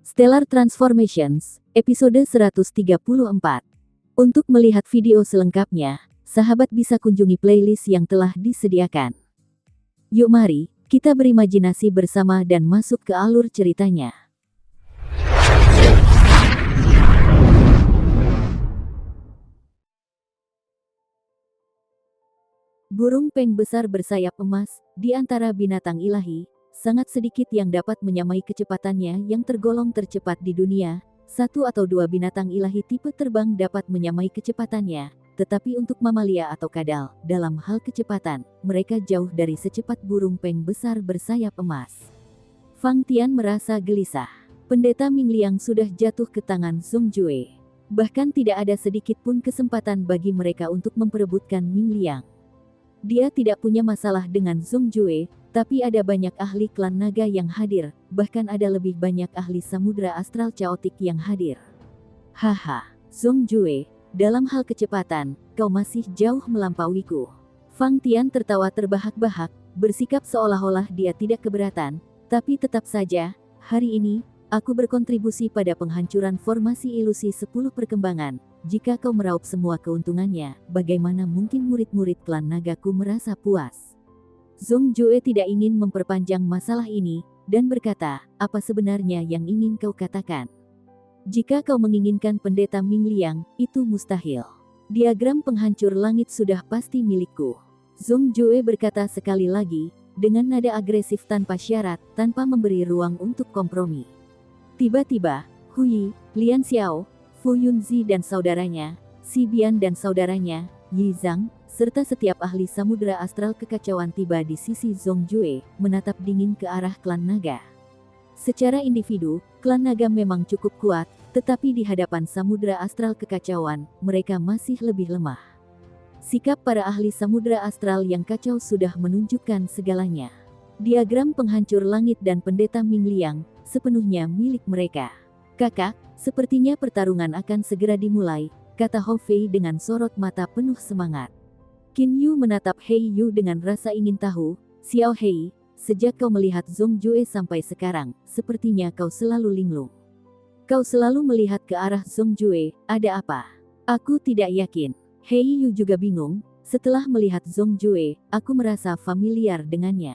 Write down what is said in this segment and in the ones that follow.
Stellar Transformations, episode 134. Untuk melihat video selengkapnya, sahabat bisa kunjungi playlist yang telah disediakan. Yuk mari, kita berimajinasi bersama dan masuk ke alur ceritanya. Burung peng besar bersayap emas, di antara binatang ilahi, sangat sedikit yang dapat menyamai kecepatannya yang tergolong tercepat di dunia. Satu atau dua binatang ilahi tipe terbang dapat menyamai kecepatannya, tetapi untuk mamalia atau kadal, dalam hal kecepatan, mereka jauh dari secepat burung peng besar bersayap emas. Fang Tian merasa gelisah. Pendeta Ming Liang sudah jatuh ke tangan Zhong Jue. Bahkan tidak ada sedikit pun kesempatan bagi mereka untuk memperebutkan Ming Liang. Dia tidak punya masalah dengan Zhong Jue, tapi ada banyak ahli klan naga yang hadir, bahkan ada lebih banyak ahli samudra astral chaotic yang hadir. Haha, Zhong Jue, dalam hal kecepatan, kau masih jauh melampauiku. Fang Tian tertawa terbahak-bahak, bersikap seolah-olah dia tidak keberatan, tapi tetap saja, hari ini, aku berkontribusi pada penghancuran formasi ilusi 10 perkembangan. Jika kau meraup semua keuntungannya, bagaimana mungkin murid-murid klan nagaku merasa puas? Zhong Jue tidak ingin memperpanjang masalah ini, dan berkata, apa sebenarnya yang ingin kau katakan? Jika kau menginginkan pendeta Ming Liang, itu mustahil. Diagram penghancur langit sudah pasti milikku. Zhong Jue berkata sekali lagi, dengan nada agresif tanpa syarat, tanpa memberi ruang untuk kompromi. Tiba-tiba, Hui, Lian Xiao, Fu Yunzi dan saudaranya, Si Bian dan saudaranya, Yi Zhang, serta setiap ahli samudra astral kekacauan tiba di sisi Zhong Jue, menatap dingin ke arah klan naga. Secara individu, klan naga memang cukup kuat, tetapi di hadapan samudra astral kekacauan, mereka masih lebih lemah. Sikap para ahli samudra astral yang kacau sudah menunjukkan segalanya. Diagram penghancur langit dan pendeta Ming Liang, sepenuhnya milik mereka. Kakak, sepertinya pertarungan akan segera dimulai, kata Hou Fei dengan sorot mata penuh semangat. Qin Yu menatap Hei Yu dengan rasa ingin tahu. Xiao Hei, sejak kau melihat Zhong Jue sampai sekarang, sepertinya kau selalu linglung. Kau selalu melihat ke arah Zhong Jue, ada apa? Aku tidak yakin. Hei Yu juga bingung, setelah melihat Zhong Jue, aku merasa familiar dengannya.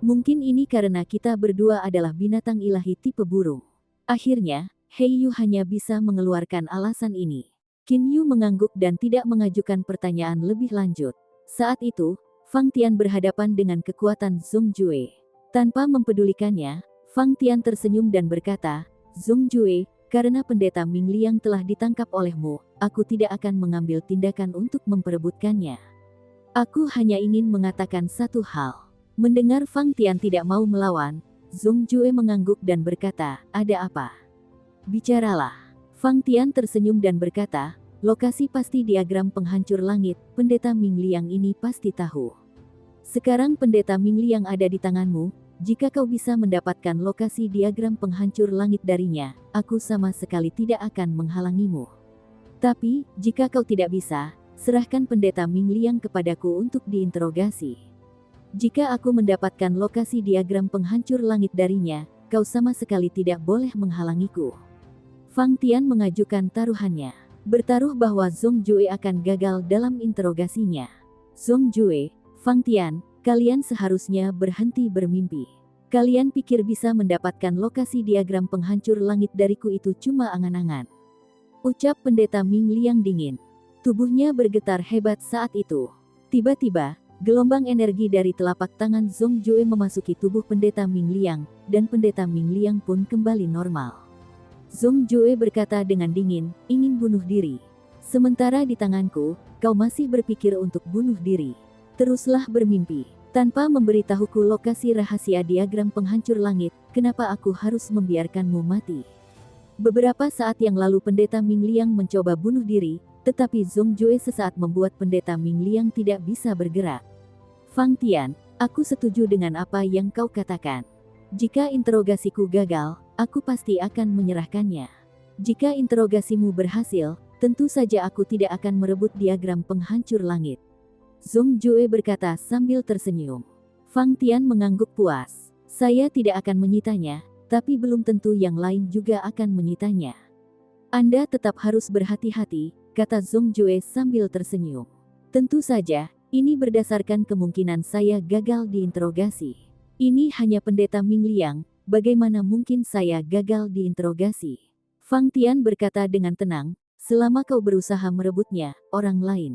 Mungkin ini karena kita berdua adalah binatang ilahi tipe burung. Akhirnya, Hei Yu hanya bisa mengeluarkan alasan ini. Qin Yu mengangguk dan tidak mengajukan pertanyaan lebih lanjut. Saat itu, Fang Tian berhadapan dengan kekuatan Zhong Jue. Tanpa mempedulikannya, Fang Tian tersenyum dan berkata, Zhong Jue, karena pendeta Ming Liang telah ditangkap olehmu, aku tidak akan mengambil tindakan untuk memperebutkannya. Aku hanya ingin mengatakan satu hal. Mendengar Fang Tian tidak mau melawan, Zhong Jue mengangguk dan berkata, ada apa? Bicaralah. Fang Tian tersenyum dan berkata, lokasi pasti diagram penghancur langit, pendeta Ming Liang ini pasti tahu. Sekarang pendeta Ming Liang ada di tanganmu, jika kau bisa mendapatkan lokasi diagram penghancur langit darinya, aku sama sekali tidak akan menghalangimu. Tapi, jika kau tidak bisa, serahkan pendeta Ming Liang kepadaku untuk diinterogasi. Jika aku mendapatkan lokasi diagram penghancur langit darinya, kau sama sekali tidak boleh menghalangiku. Fang Tian mengajukan taruhannya. Bertaruh bahwa Zhong Jue akan gagal dalam interogasinya. Zhong Jue, Fang Tian, kalian seharusnya berhenti bermimpi. Kalian pikir bisa mendapatkan lokasi diagram penghancur langit dariku itu cuma angan-angan. Ucap pendeta Ming Liang dingin. Tubuhnya bergetar hebat saat itu. Tiba-tiba, gelombang energi dari telapak tangan Zhong Jue memasuki tubuh pendeta Ming Liang, dan pendeta Ming Liang pun kembali normal. Zhong Jue berkata dengan dingin, ingin bunuh diri. Sementara di tanganku, kau masih berpikir untuk bunuh diri. Teruslah bermimpi. Tanpa memberitahuku lokasi rahasia diagram penghancur langit, kenapa aku harus membiarkanmu mati? Beberapa saat yang lalu pendeta Ming Liang mencoba bunuh diri, tetapi Zhong Jue sesaat membuat pendeta Ming Liang tidak bisa bergerak. Fang Tian, aku setuju dengan apa yang kau katakan. Jika interogasiku gagal, aku pasti akan menyerahkannya. Jika interogasimu berhasil, tentu saja aku tidak akan merebut diagram penghancur langit. Zhong Jue berkata sambil tersenyum. Fang Tian mengangguk puas. Saya tidak akan menyitanya, tapi belum tentu yang lain juga akan menyitanya. Anda tetap harus berhati-hati, kata Zhong Jue sambil tersenyum. Tentu saja, ini berdasarkan kemungkinan saya gagal diinterogasi. Ini hanya pendeta Ming Liang, bagaimana mungkin saya gagal diinterogasi? Fang Tian berkata dengan tenang, selama kau berusaha merebutnya, orang lain.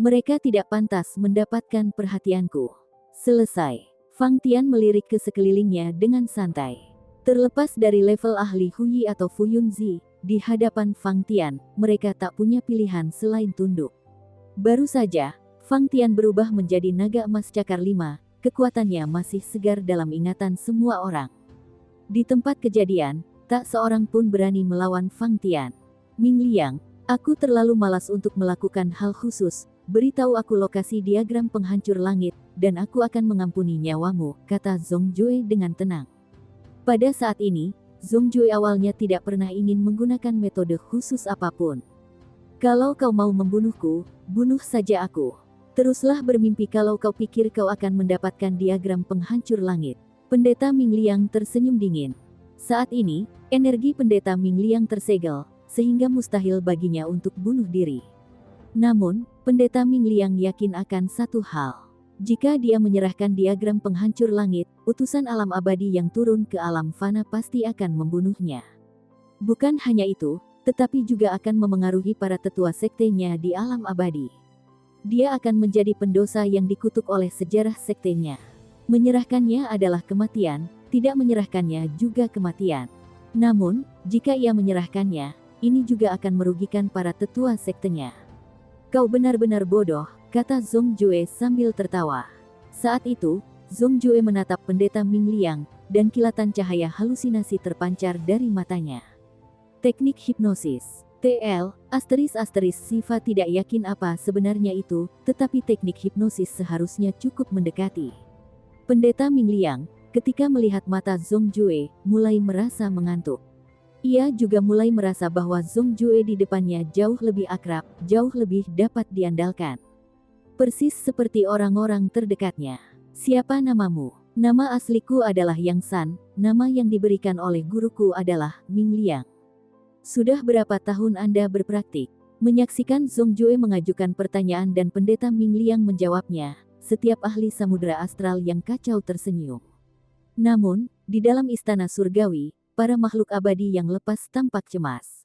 Mereka tidak pantas mendapatkan perhatianku. Selesai. Fang Tian melirik ke sekelilingnya dengan santai. Terlepas dari level ahli Huyi atau Fu Yunzi, di hadapan Fang Tian, mereka tak punya pilihan selain tunduk. Baru saja, Fang Tian berubah menjadi naga emas cakar 5, kekuatannya masih segar dalam ingatan semua orang. Di tempat kejadian, tak seorang pun berani melawan Fang Tian. Ming Liang, aku terlalu malas untuk melakukan hal khusus, beritahu aku lokasi diagram penghancur langit, dan aku akan mengampuni nyawamu, kata Zhong Jue dengan tenang. Pada saat ini, Zhong Jue awalnya tidak pernah ingin menggunakan metode khusus apapun. Kalau kau mau membunuhku, bunuh saja aku. Teruslah bermimpi kalau kau pikir kau akan mendapatkan diagram penghancur langit. Pendeta Ming Liang tersenyum dingin. Saat ini, energi pendeta Ming Liang tersegel, sehingga mustahil baginya untuk bunuh diri. Namun, pendeta Ming Liang yakin akan satu hal. Jika dia menyerahkan diagram penghancur langit, utusan alam abadi yang turun ke alam fana pasti akan membunuhnya. Bukan hanya itu, tetapi juga akan memengaruhi para tetua sektenya di alam abadi. Dia akan menjadi pendosa yang dikutuk oleh sejarah sektenya. Menyerahkannya adalah kematian, tidak menyerahkannya juga kematian. Namun, jika ia menyerahkannya, ini juga akan merugikan para tetua sektenya. Kau benar-benar bodoh, kata Zhong Jue sambil tertawa. Saat itu, Zhong Jue menatap pendeta Ming Liang, dan kilatan cahaya halusinasi terpancar dari matanya. Teknik hipnosis. TL, Siva tidak yakin apa sebenarnya itu, tetapi teknik hipnosis seharusnya cukup mendekati. Pendeta Ming Liang, ketika melihat mata Zhong Jue, mulai merasa mengantuk. Ia juga mulai merasa bahwa Zhong Jue di depannya jauh lebih akrab, jauh lebih dapat diandalkan. Persis seperti orang-orang terdekatnya. Siapa namamu? Nama asliku adalah Yang San, nama yang diberikan oleh guruku adalah Ming Liang. Sudah berapa tahun Anda berpraktik? Menyaksikan Zhong Jue mengajukan pertanyaan dan pendeta Ming Liang menjawabnya, setiap ahli samudera astral yang kacau tersenyum. Namun, di dalam istana surgawi, para makhluk abadi yang lepas tampak cemas.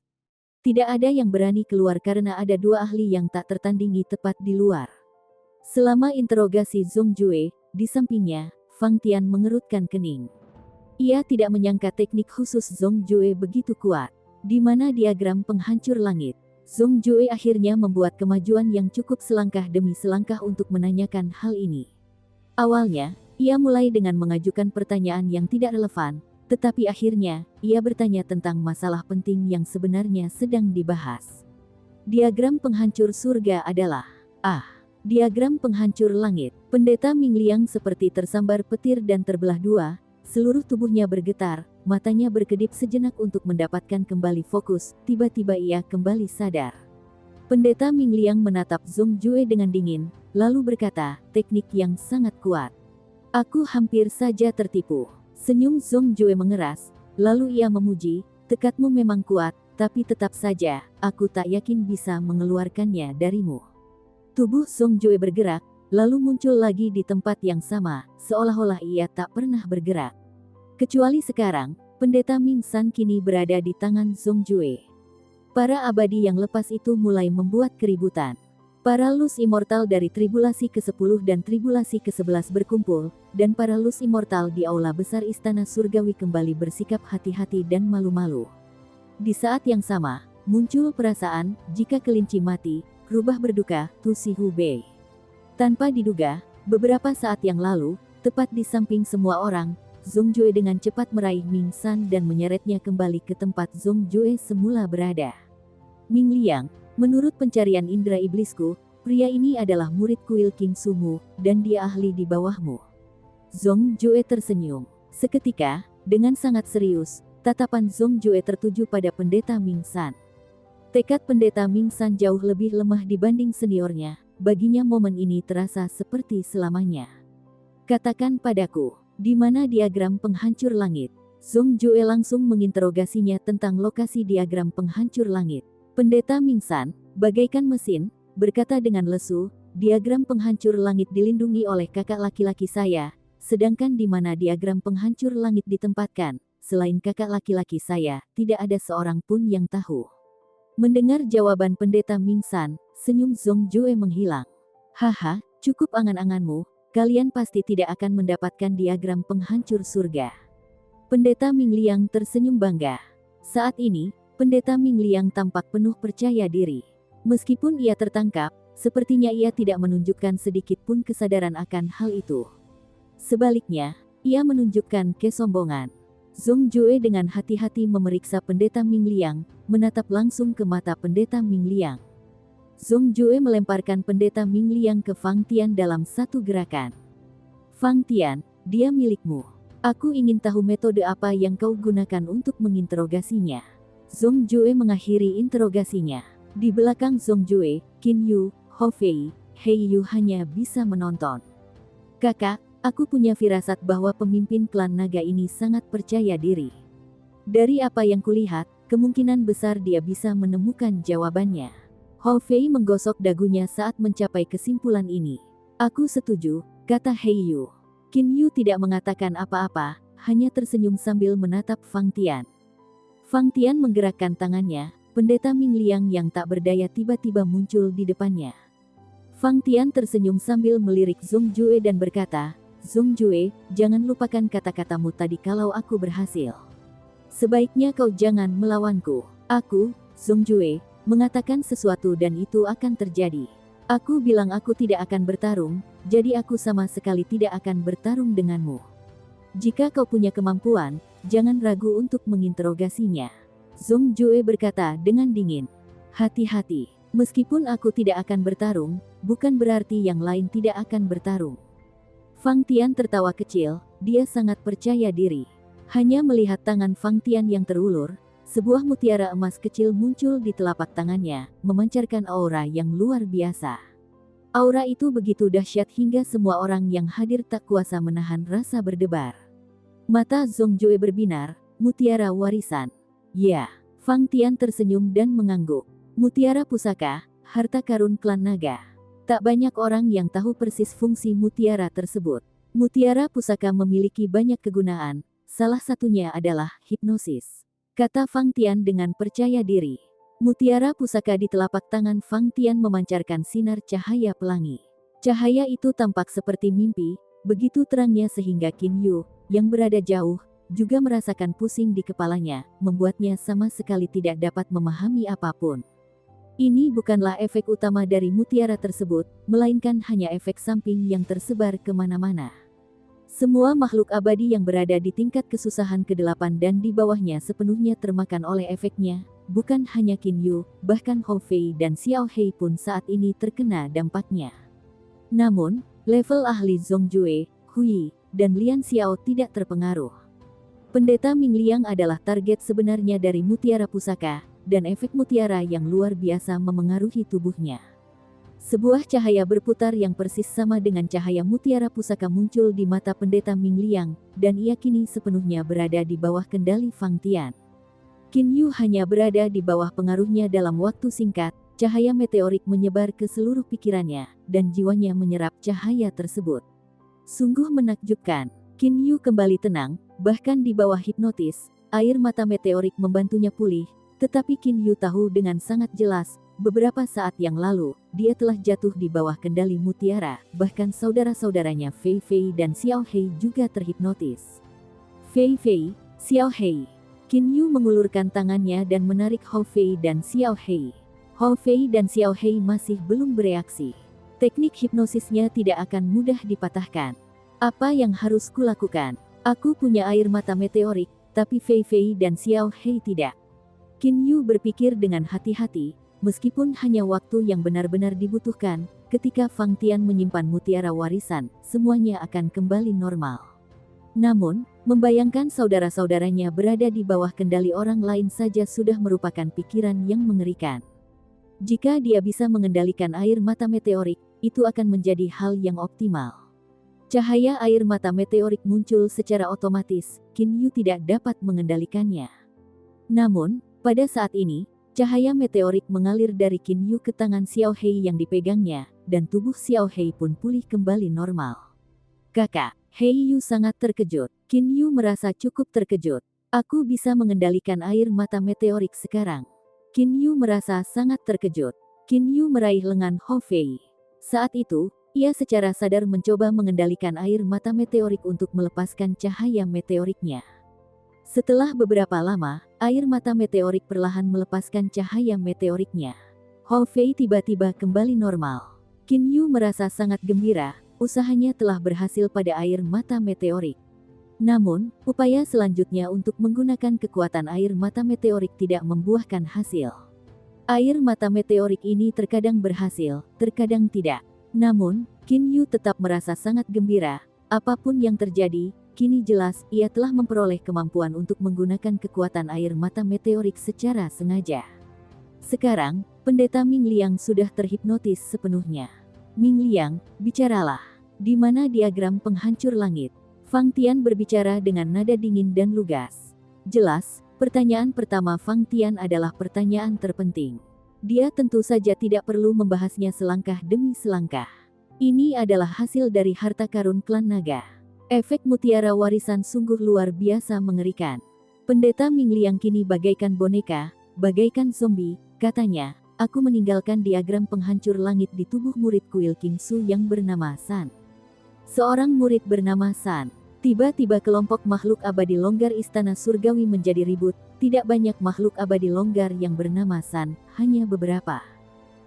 Tidak ada yang berani keluar karena ada dua ahli yang tak tertandingi tepat di luar. Selama interogasi Zhong Jue, di sampingnya, Fang Tian mengerutkan kening. Ia tidak menyangka teknik khusus Zhong Jue begitu kuat. Di mana diagram penghancur langit? Zhong Jue akhirnya membuat kemajuan yang cukup selangkah demi selangkah untuk menanyakan hal ini. Awalnya, ia mulai dengan mengajukan pertanyaan yang tidak relevan, tetapi akhirnya, ia bertanya tentang masalah penting yang sebenarnya sedang dibahas. Diagram penghancur surga adalah, diagram penghancur langit. Pendeta Ming Liang seperti tersambar petir dan terbelah dua, seluruh tubuhnya bergetar, matanya berkedip sejenak untuk mendapatkan kembali fokus, tiba-tiba ia kembali sadar. Pendeta Ming Liang menatap Zhong Jue dengan dingin, lalu berkata, teknik yang sangat kuat. Aku hampir saja tertipu. Senyum Zhong Jue mengeras, lalu ia memuji, tekadmu memang kuat, tapi tetap saja, aku tak yakin bisa mengeluarkannya darimu. Tubuh Zhong Jue bergerak, lalu muncul lagi di tempat yang sama, seolah-olah ia tak pernah bergerak. Kecuali sekarang, pendeta Ming San kini berada di tangan Zhong Jue. Para abadi yang lepas itu mulai membuat keributan. Para lus immortal dari tribulasi ke-10 dan tribulasi ke-11 berkumpul, dan para lus immortal di aula besar istana surgawi kembali bersikap hati-hati dan malu-malu. Di saat yang sama, muncul perasaan, jika kelinci mati, rubah berduka, tu si hu bei. Tanpa diduga, beberapa saat yang lalu, tepat di samping semua orang, Zhong Jue dengan cepat meraih Ming San dan menyeretnya kembali ke tempat Zhong Jue semula berada. Ming Liang, menurut pencarian indera iblisku, pria ini adalah murid kuil King Sumu, dan dia ahli di bawahmu. Zhong Jue tersenyum. Seketika, dengan sangat serius, tatapan Zhong Jue tertuju pada pendeta Ming San. Tekad pendeta Ming San jauh lebih lemah dibanding seniornya, baginya momen ini terasa seperti selamanya. Katakan padaku, di mana diagram penghancur langit? Zhong Jue langsung menginterogasinya tentang lokasi diagram penghancur langit. Pendeta Mingsan, bagaikan mesin, berkata dengan lesu, diagram penghancur langit dilindungi oleh kakak laki-laki saya, sedangkan di mana diagram penghancur langit ditempatkan, selain kakak laki-laki saya, tidak ada seorang pun yang tahu. Mendengar jawaban pendeta Mingsan, senyum Zhong Jue menghilang. Haha, cukup angan-anganmu, kalian pasti tidak akan mendapatkan diagram penghancur surga. Pendeta Ming Liang tersenyum bangga. Saat ini, pendeta Ming Liang tampak penuh percaya diri. Meskipun ia tertangkap, sepertinya ia tidak menunjukkan sedikit pun kesadaran akan hal itu. Sebaliknya, ia menunjukkan kesombongan. Zhong Jue dengan hati-hati memeriksa pendeta Ming Liang, menatap langsung ke mata pendeta Ming Liang. Zhong Jue melemparkan pendeta Ming Liang ke Fang Tian dalam satu gerakan. Fang Tian, dia milikmu. Aku ingin tahu metode apa yang kau gunakan untuk menginterogasinya. Zhong Jue mengakhiri interogasinya. Di belakang Zhong Jue, Qin Yu, Hou Fei, Hei Yu hanya bisa menonton. Kakak, aku punya firasat bahwa pemimpin klan naga ini sangat percaya diri. Dari apa yang kulihat, kemungkinan besar dia bisa menemukan jawabannya. Hou Fei menggosok dagunya saat mencapai kesimpulan ini. Aku setuju, kata Hei Yu. Qin Yu tidak mengatakan apa-apa, hanya tersenyum sambil menatap Fang Tian. Fang Tian menggerakkan tangannya, pendeta Ming Liang yang tak berdaya tiba-tiba muncul di depannya. Fang Tian tersenyum sambil melirik Zhong Jue dan berkata, Zhong Jue, jangan lupakan kata-katamu tadi kalau aku berhasil. Sebaiknya kau jangan melawanku. Aku, Zhong Jue, mengatakan sesuatu dan itu akan terjadi. Aku bilang aku tidak akan bertarung, jadi aku sama sekali tidak akan bertarung denganmu. Jika kau punya kemampuan, jangan ragu untuk menginterogasinya. Zhong Jue berkata dengan dingin. Hati-hati, meskipun aku tidak akan bertarung, bukan berarti yang lain tidak akan bertarung. Fang Tian tertawa kecil, dia sangat percaya diri. Hanya melihat tangan Fang Tian yang terulur, sebuah mutiara emas kecil muncul di telapak tangannya, memancarkan aura yang luar biasa. Aura itu begitu dahsyat hingga semua orang yang hadir tak kuasa menahan rasa berdebar. Mata Zhong Jue berbinar, mutiara warisan. Ya, Fang Tian tersenyum dan mengangguk. Mutiara pusaka, harta karun klan naga. Tak banyak orang yang tahu persis fungsi mutiara tersebut. Mutiara pusaka memiliki banyak kegunaan, salah satunya adalah hipnosis. Kata Fang Tian dengan percaya diri. Mutiara pusaka di telapak tangan Fang Tian memancarkan sinar cahaya pelangi. Cahaya itu tampak seperti mimpi, begitu terangnya sehingga Qin Yu, yang berada jauh, juga merasakan pusing di kepalanya, membuatnya sama sekali tidak dapat memahami apapun. Ini bukanlah efek utama dari mutiara tersebut, melainkan hanya efek samping yang tersebar kemana-mana. Semua makhluk abadi yang berada di tingkat kesusahan ke-8 dan di bawahnya sepenuhnya termakan oleh efeknya, bukan hanya Qin Yu, bahkan Hou Fei dan Xiao Hei pun saat ini terkena dampaknya. Namun, level ahli Zhong Jue, Hui, dan Lian Xiao tidak terpengaruh. Pendeta Ming Liang adalah target sebenarnya dari mutiara pusaka, dan efek mutiara yang luar biasa memengaruhi tubuhnya. Sebuah cahaya berputar yang persis sama dengan cahaya mutiara pusaka muncul di mata pendeta Ming Liang, dan ia kini sepenuhnya berada di bawah kendali Fang Tian. Qin Yu hanya berada di bawah pengaruhnya dalam waktu singkat, cahaya meteorik menyebar ke seluruh pikirannya, dan jiwanya menyerap cahaya tersebut. Sungguh menakjubkan, Qin Yu kembali tenang, bahkan di bawah hipnotis, air mata meteorik membantunya pulih, tetapi Qin Yu tahu dengan sangat jelas, beberapa saat yang lalu, dia telah jatuh di bawah kendali mutiara, bahkan saudara-saudaranya Fei Fei dan Xiao Hei juga terhipnotis. Fei Fei, Xiao Hei. Qin Yu mengulurkan tangannya dan menarik Hou Fei dan Xiao Hei. Hou Fei dan Xiao Hei masih belum bereaksi. Teknik hipnosisnya tidak akan mudah dipatahkan. Apa yang harus kulakukan? Aku punya air mata meteorik, tapi Fei Fei dan Xiao Hei tidak. Qin Yu berpikir dengan hati-hati, meskipun hanya waktu yang benar-benar dibutuhkan, ketika Fang Tian menyimpan mutiara warisan, semuanya akan kembali normal. Namun, membayangkan saudara-saudaranya berada di bawah kendali orang lain saja sudah merupakan pikiran yang mengerikan. Jika dia bisa mengendalikan air mata meteorik, itu akan menjadi hal yang optimal. Cahaya air mata meteorik muncul secara otomatis, Qin Yu tidak dapat mengendalikannya. Namun, pada saat ini, cahaya meteorik mengalir dari Qin Yu ke tangan Xiao Hei yang dipegangnya, dan tubuh Xiao Hei pun pulih kembali normal. Kakak, Hei Yu sangat terkejut. Qin Yu merasa cukup terkejut. Aku bisa mengendalikan air mata meteorik sekarang. Qin Yu merasa sangat terkejut. Qin Yu meraih lengan Hou Fei. Saat itu, ia secara sadar mencoba mengendalikan air mata meteorik untuk melepaskan cahaya meteoriknya. Setelah beberapa lama, air mata meteorik perlahan melepaskan cahaya meteoriknya. Hou Fei tiba-tiba kembali normal. Qin Yu merasa sangat gembira, usahanya telah berhasil pada air mata meteorik. Namun, upaya selanjutnya untuk menggunakan kekuatan air mata meteorik tidak membuahkan hasil. Air mata meteorik ini terkadang berhasil, terkadang tidak. Namun, Qin Yu tetap merasa sangat gembira. Apapun yang terjadi, kini jelas ia telah memperoleh kemampuan untuk menggunakan kekuatan air mata meteorik secara sengaja. Sekarang, Pendeta Ming Liang sudah terhipnotis sepenuhnya. Ming Liang, bicaralah. Di mana diagram penghancur langit? Fang Tian berbicara dengan nada dingin dan lugas. Jelas, pertanyaan pertama Fang Tian adalah pertanyaan terpenting. Dia tentu saja tidak perlu membahasnya selangkah demi selangkah. Ini adalah hasil dari harta karun klan naga. Efek mutiara warisan sungguh luar biasa mengerikan. Pendeta Ming Liang kini bagaikan boneka, bagaikan zombie, katanya, aku meninggalkan diagram penghancur langit di tubuh murid kuil King Su yang bernama San. Seorang murid bernama San. Tiba-tiba kelompok makhluk abadi longgar istana surgawi menjadi ribut. Tidak banyak makhluk abadi longgar yang bernama San, hanya beberapa.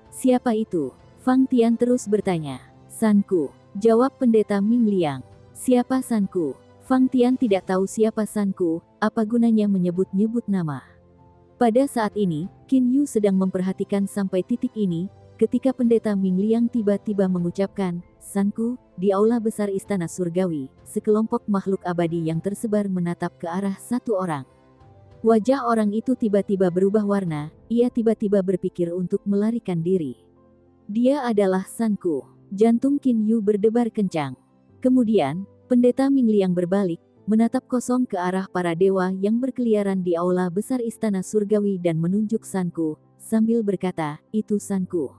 Siapa itu? Fang Tian terus bertanya. Sanku, jawab Pendeta Ming Liang. Siapa Sanku? Fang Tian tidak tahu siapa Sanku, apa gunanya menyebut-nyebut nama. Pada saat ini, Qin Yu sedang memperhatikan sampai titik ini, ketika Pendeta Ming Liang tiba-tiba mengucapkan, Sanku, di aula besar istana surgawi, sekelompok makhluk abadi yang tersebar menatap ke arah satu orang. Wajah orang itu tiba-tiba berubah warna, ia tiba-tiba berpikir untuk melarikan diri. Dia adalah Sanku. Jantung Qin Yu berdebar kencang. Kemudian, Pendeta Ming Liang berbalik, menatap kosong ke arah para dewa yang berkeliaran di aula besar istana surgawi dan menunjuk Sanku, sambil berkata, itu Sanku.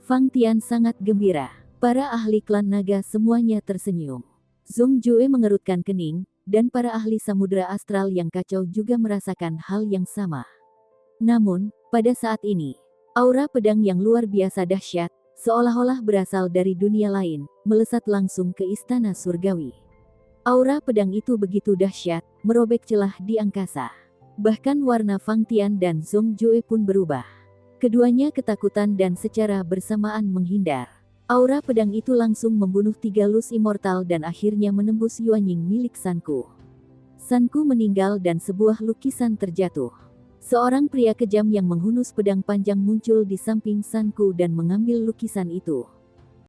Fang Tian sangat gembira. Para ahli klan naga semuanya tersenyum. Zhong Jue mengerutkan kening, dan para ahli samudera astral yang kacau juga merasakan hal yang sama. Namun, pada saat ini, aura pedang yang luar biasa dahsyat, seolah-olah berasal dari dunia lain, melesat langsung ke istana surgawi. Aura pedang itu begitu dahsyat, merobek celah di angkasa. Bahkan warna Fang Tian dan Zhong Jue pun berubah. Keduanya ketakutan dan secara bersamaan menghindar. Aura pedang itu langsung membunuh 3 lus immortal dan akhirnya menembus Yuanying milik Sanku. Sanku meninggal dan sebuah lukisan terjatuh. Seorang pria kejam yang menghunus pedang panjang muncul di samping Sanku dan mengambil lukisan itu.